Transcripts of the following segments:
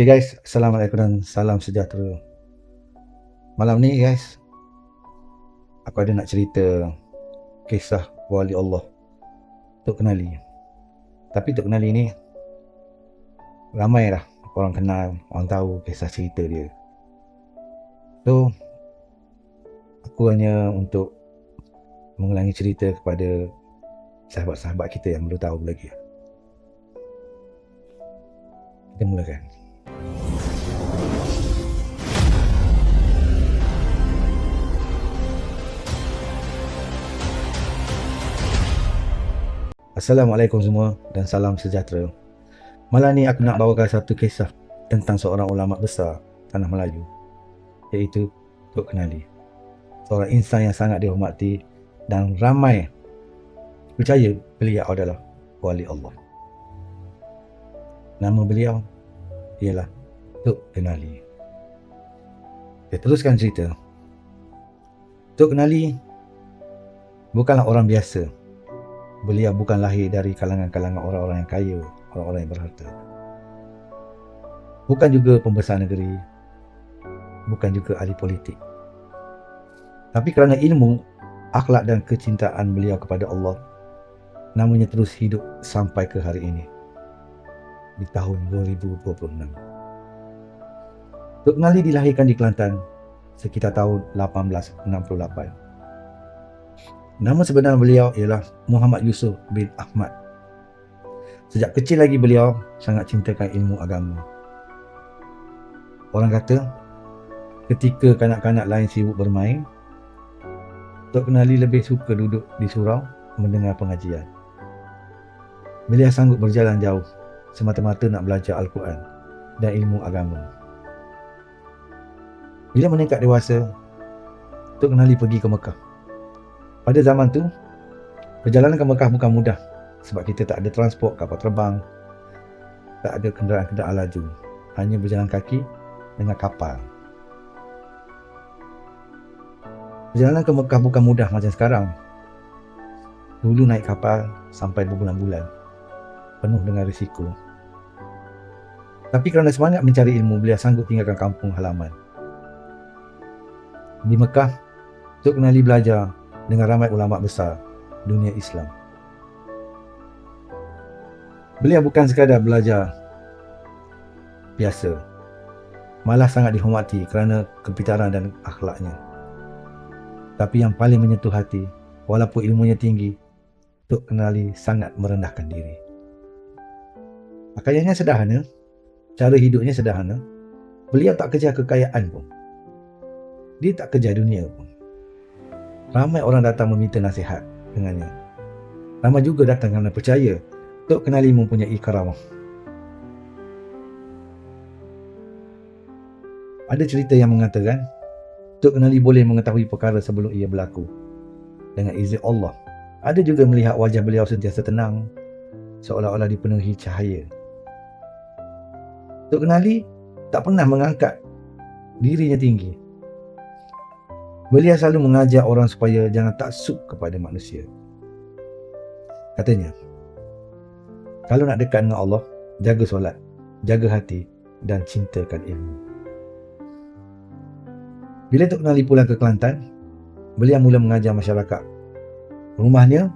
Okay guys, Assalamualaikum dan salam sejahtera. Malam ni guys, aku ada nak cerita kisah wali Allah Tok Kenali. Tapi Tok Kenali ni ramai dah orang kenal, orang tahu kisah cerita dia. So, aku hanya untuk mengulangi cerita kepada sahabat-sahabat kita yang belum tahu lagi. Kita mulakan. Assalamualaikum semua dan salam sejahtera. Malam ni aku nak bawakan satu kisah tentang seorang ulama besar tanah Melayu, iaitu Tok Kenali. Seorang insan yang sangat dihormati dan ramai percaya beliau adalah wali Allah. Nama beliau ialah Tok Kenali. Kita teruskan cerita. Tok Kenali bukanlah orang biasa. Beliau bukan lahir dari kalangan-kalangan orang-orang yang kaya, orang-orang yang berharta. Bukan juga pembesar negeri, bukan juga ahli politik. Tapi kerana ilmu, akhlak dan kecintaan beliau kepada Allah, namanya terus hidup sampai ke hari ini, di tahun 2026. Tok Kenali dilahirkan di Kelantan sekitar tahun 1868. Nama sebenar beliau ialah Muhammad Yusuf bin Ahmad. Sejak kecil lagi beliau sangat cintakan ilmu agama. Orang kata, ketika kanak-kanak lain sibuk bermain, Tok Kenali lebih suka duduk di surau mendengar pengajian. Beliau sanggup berjalan jauh semata-mata nak belajar Al-Quran dan ilmu agama. Bila meningkat dewasa, Tok Kenali pergi ke Mekah. Pada zaman tu, perjalanan ke Mekah bukan mudah sebab kita tak ada transport, kapal terbang, tak ada kenderaan-kenderaan laju. Hanya berjalan kaki dengan kapal. Perjalanan ke Mekah bukan mudah macam sekarang. Dulu naik kapal sampai berbulan-bulan, penuh dengan risiko. Tapi kerana semangat mencari ilmu, beliau sanggup tinggalkan kampung halaman. Di Mekah, Tok Kenali belajar dengan ramai ulama besar dunia Islam. Beliau bukan sekadar belajar biasa, malah sangat dihormati kerana kepintaran dan akhlaknya. Tapi yang paling menyentuh hati, walaupun ilmunya tinggi, Tok Kenali sangat merendahkan diri. Pakaiannya sederhana, cara hidupnya sederhana. Beliau tak kejar kekayaan pun. Dia tak kejar dunia pun. Ramai orang datang meminta nasihat dengannya. Ramai juga datang kerana percaya Tok Kenali mempunyai karamah. Ada cerita yang mengatakan Tok Kenali boleh mengetahui perkara sebelum ia berlaku dengan izin Allah. Ada juga melihat wajah beliau sentiasa tenang, seolah-olah dipenuhi cahaya. Tok Kenali tak pernah mengangkat dirinya tinggi. Beliau selalu mengajar orang supaya jangan taksub kepada manusia. Katanya, kalau nak dekat dengan Allah, jaga solat, jaga hati dan cintakan ilmu. Bila Tok Kenali pulang ke Kelantan, beliau mula mengajar masyarakat. Rumahnya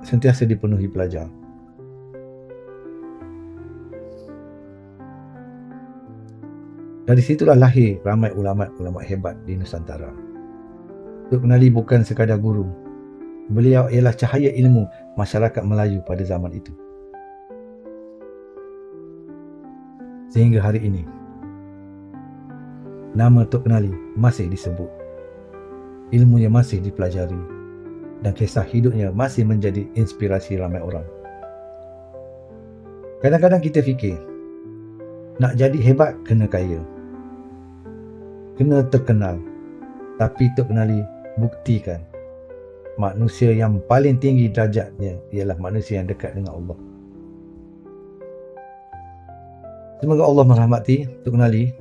sentiasa dipenuhi pelajar. Dari situlah lahir ramai ulama-ulama hebat di Nusantara. Tok Kenali bukan sekadar guru. Beliau ialah cahaya ilmu masyarakat Melayu pada zaman itu. Sehingga hari ini, nama Tok Kenali masih disebut. Ilmunya masih dipelajari dan kisah hidupnya masih menjadi inspirasi ramai orang. Kadang-kadang kita fikir, nak jadi hebat kena kaya, kena terkenal. Tapi Tok Kenali buktikan manusia yang paling tinggi derajatnya ialah manusia yang dekat dengan Allah. Semoga Allah merahmati Tok Kenali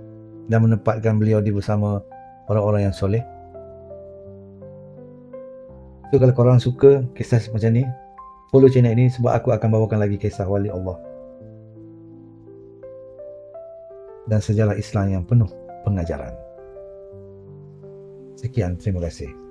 dan menempatkan beliau di bersama orang-orang yang soleh. So kalau korang suka kisah macam ni, follow channel ini sebab aku akan bawakan lagi kisah wali Allah. dan sejarah Islam yang penuh pengajaran. Sekian, terima kasih.